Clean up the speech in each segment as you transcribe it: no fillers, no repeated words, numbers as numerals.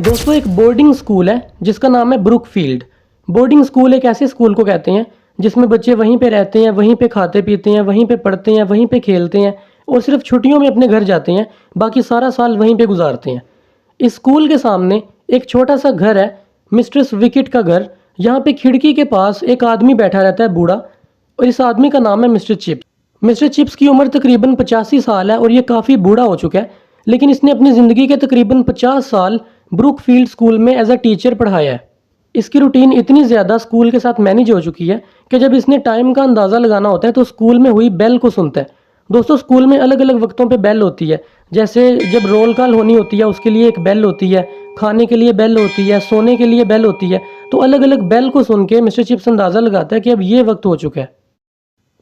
दोस्तों एक boarding school है जिसका नाम है ब्रुकफील्ड। बोर्डिंग स्कूल एक ऐसे स्कूल को कहते हैं जिसमें बच्चे वहीं पे रहते हैं, वहीं पे खाते पीते हैं, वहीं पे पढ़ते हैं, वहीं पे खेलते हैं और सिर्फ छुट्टियों में अपने घर जाते हैं। बाकी सारा साल वहीं पे गुजारते हैं। इस स्कूल के सामने एक छोटा सा घर है, मिस्ट्रेस विकेट का घर। यहाँ पे खिड़की के पास एक आदमी बैठा रहता है, बूढ़ा, और इस आदमी का नाम है मिस्टर चिप्स। मिस्टर चिप्स की उम्र तकरीबन 85 साल है और ये काफ़ी बूढ़ा हो चुका है, लेकिन इसने अपनी ज़िंदगी के तकरीबन 50 साल ब्रुकफील्ड स्कूल में एज अ टीचर पढ़ाया है। इसकी रूटीन इतनी ज़्यादा स्कूल के साथ मैनेज हो चुकी है कि जब इसने टाइम का अंदाज़ा लगाना होता है तो स्कूल में हुई बेल को सुनता है। दोस्तों स्कूल में अलग अलग वक्तों पे बेल होती है। जैसे जब रोल कॉल होनी होती है उसके लिए एक बेल होती है, खाने के लिए बेल होती है, सोने के लिए बेल होती है। तो अलग अलग बेल को सुन के मिस्टर चिप्स अंदाज़ा लगाता है कि अब ये वक्त हो चुका है।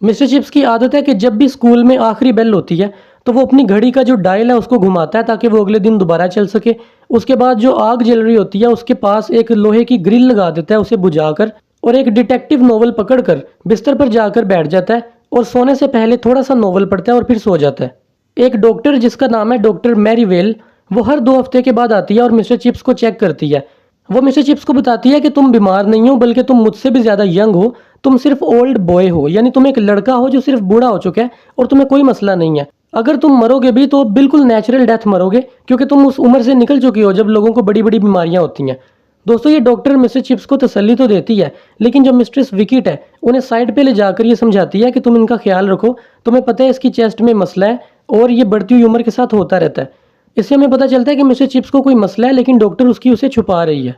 मिस्टर चिप्स की आदत है कि जब भी स्कूल में आखिरी बेल होती है तो वो अपनी घड़ी का जो डायल है उसको घुमाता है ताकि वो अगले दिन दोबारा चल सके। उसके बाद जो आग जल रही होती है उसके पास एक लोहे की ग्रिल लगा देता है उसे बुझाकर, और एक डिटेक्टिव नॉवल पकड़कर बिस्तर पर जाकर बैठ जाता है और सोने से पहले थोड़ा सा नॉवल पढ़ता है और फिर सो जाता है। एक डॉक्टर जिसका नाम है डॉक्टर मैरीवेल, वो हर 2 हफ्ते के बाद आती है और मिस्टर चिप्स को चेक करती है। वो मिस्टर चिप्स को बताती है कि तुम बीमार नहीं हो, बल्कि तुम मुझसे भी ज़्यादा यंग हो। तुम सिर्फ ओल्ड बॉय हो, यानी तुम एक लड़का हो जो सिर्फ बूढ़ा हो चुका है और तुम्हें कोई मसला नहीं है। अगर तुम मरोगे भी तो बिल्कुल नेचुरल डेथ मरोगे, क्योंकि तुम उस उम्र से निकल चुकी हो जब लोगों को बड़ी बड़ी बीमारियां होती हैं। दोस्तों ये डॉक्टर मिस्टर चिप्स को तसल्ली तो देती है, लेकिन जो मिस्ट्रेस विकेट है उन्हें साइड पे ले जाकर ये समझाती है कि तुम इनका ख्याल रखो, तुम्हें पता है इसकी चेस्ट में मसला है और ये बढ़ती हुई उम्र के साथ होता रहता है। इससे हमें पता चलता है कि मिस्टर चिप्स को कोई मसला है, लेकिन डॉक्टर उसकी उसे छुपा रही है।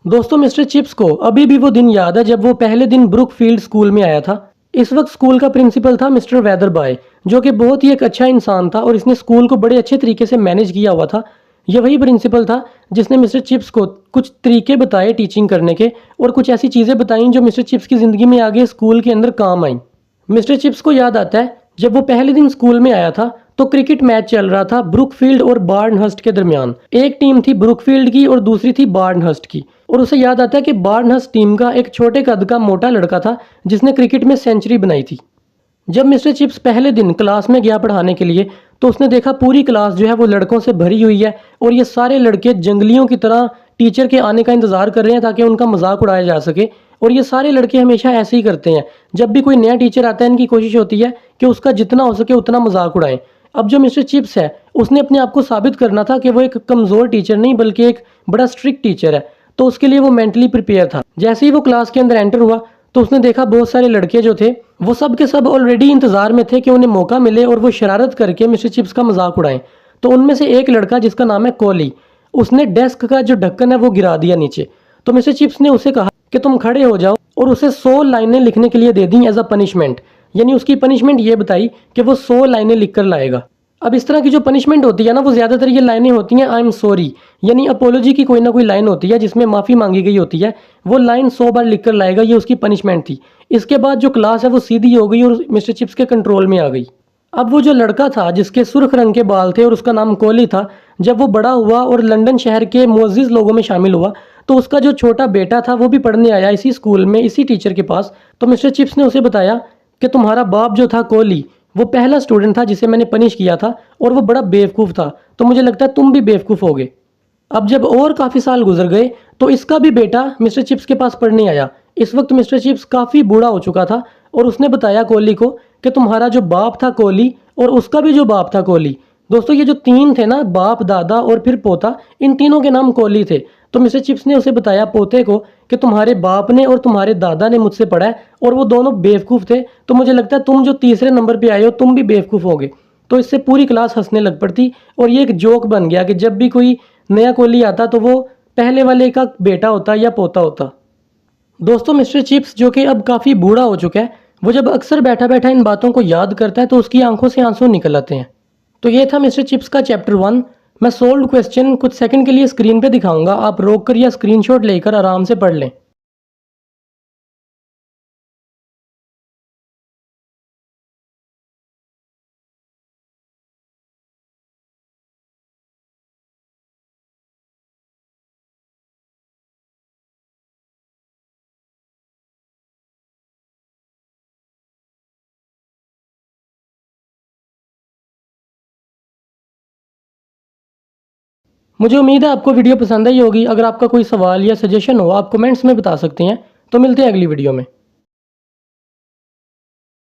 दोस्तों मिस्टर चिप्स को अभी भी वो दिन याद है जब वो पहले दिन ब्रुकफील्ड स्कूल में आया था। इस वक्त स्कूल का प्रिंसिपल था मिस्टर वेदरबाय, जो कि बहुत ही एक अच्छा इंसान था और इसने स्कूल को बड़े अच्छे तरीके से मैनेज किया हुआ था। ये वही प्रिंसिपल था जिसने मिस्टर चिप्स को कुछ तरीके बताए टीचिंग करने के और कुछ ऐसी चीज़ें बताई जो मिस्टर चिप्स की ज़िंदगी में आगे स्कूल के अंदर काम आई। मिस्टर चिप्स को याद आता है जब वो पहले दिन स्कूल में आया था तो क्रिकेट मैच चल रहा था ब्रुकफील्ड और बार्नहर्स्ट के दरमियान। एक टीम थी ब्रुकफील्ड की और दूसरी थी बार्नहर्स्ट की, और उसे याद आता है कि बार्नहर्स्ट टीम का एक छोटे कद का मोटा लड़का था जिसने क्रिकेट में सेंचुरी बनाई थी। जब मिस्टर चिप्स पहले दिन क्लास में गया पढ़ाने के लिए तो उसने देखा पूरी क्लास जो है वो लड़कों से भरी हुई है और ये सारे लड़के जंगलियों की तरह टीचर के आने का इंतजार कर रहे हैं ताकि उनका मजाक उड़ाया जा सके। और ये सारे लड़के हमेशा ऐसे ही करते हैं, जब भी कोई नया टीचर आता है इनकी कोशिश होती है कि उसका जितना हो सके उतना मजाक उड़ाएं। अब जो मिस्टर चिप्स है उसने अपने आप को साबित करना था कि वो एक कमज़ोर टीचर नहीं बल्कि एक बड़ा स्ट्रिक्ट टीचर है, तो उसके लिए वो मेंटली प्रिपेयर था। जैसे ही वो क्लास के अंदर एंटर हुआ तो उसने देखा बहुत सारे लड़के जो थे वो सब के सब ऑलरेडी इंतजार में थे कि उन्हें मौका मिले और वो शरारत करके मिस्टर चिप्स का मजाक उड़ाएं। तो उनमें से एक लड़का जिसका नाम है कोली, उसने डेस्क का जो ढक्कन है वो गिरा दिया नीचे। तो मिस्टर चिप्स ने उसे कहा कि तुम खड़े हो जाओ और उसे 100 लाइनें लिखने के लिए दे दी एज अ पनिशमेंट। यानी उसकी पनिशमेंट ये बताई कि वो 100 लाइनें लिख कर लाएगा। अब इस तरह की जो पनिशमेंट होती है ना वो ज़्यादातर ये लाइनें होती हैं आई एम सॉरी, यानी अपोलॉजी की कोई ना कोई लाइन होती है जिसमें माफ़ी मांगी गई होती है। वो लाइन 100 बार लिख कर लाएगा, ये उसकी पनिशमेंट थी। इसके बाद जो क्लास है वो सीधी हो गई और मिस्टर चिप्स के कंट्रोल में आ गई। अब वो जो लड़का था जिसके सुर्ख रंग के बाल थे और उसका नाम कोहली था, जब वो बड़ा हुआ और लंदन शहर के मुअज़्ज़िज़ लोगों में शामिल हुआ तो उसका जो छोटा बेटा था वो भी पढ़ने आया इसी स्कूल में इसी टीचर के पास। तो मिस्टर चिप्स ने उसे बताया कि तुम्हारा बाप जो था कोहली, वो पहला स्टूडेंट था जिसे मैंने पनिश किया था और वो बड़ा बेवकूफ़ था, तो मुझे लगता है तुम भी बेवकूफ़ होगे। अब जब और काफ़ी साल गुजर गए तो इसका भी बेटा मिस्टर चिप्स के पास पढ़ने आया। इस वक्त मिस्टर चिप्स काफ़ी बूढ़ा हो चुका था और उसने बताया कोहली को कि तुम्हारा जो बाप था कोहली और उसका भी जो बाप था कोहली। दोस्तों ये जो तीन थे ना, बाप, दादा और फिर पोता, इन तीनों के नाम कोहली थे। तो मिस्टर चिप्स ने उसे बताया पोते को कि तुम्हारे बाप ने और तुम्हारे दादा ने मुझसे पढ़ा है और वो दोनों बेवकूफ़ थे, तो मुझे लगता है तुम जो तीसरे नंबर पे आए हो तुम भी बेवकूफ़ होगे। तो इससे पूरी क्लास हंसने लग पड़ती और ये एक जोक बन गया कि जब भी कोई नया कोहली आता तो वो पहले वाले का बेटा होता या पोता होता। दोस्तों मिस्टर चिप्स जो कि अब काफ़ी बूढ़ा हो चुका है, वो जब अक्सर बैठा बैठा इन बातों को याद करता है तो उसकी आंखों से आंसू निकल आते हैं। तो ये था मिस्टर चिप्स का चैप्टर 1। मैं सोल्व क्वेश्चन कुछ सेकंड के लिए स्क्रीन पे दिखाऊंगा, आप रोक कर या स्क्रीनशॉट लेकर आराम से पढ़ लें। मुझे उम्मीद है आपको वीडियो पसंद आई होगी। अगर आपका कोई सवाल या सजेशन हो आप कमेंट्स में बता सकते हैं। तो मिलते हैं अगली वीडियो में।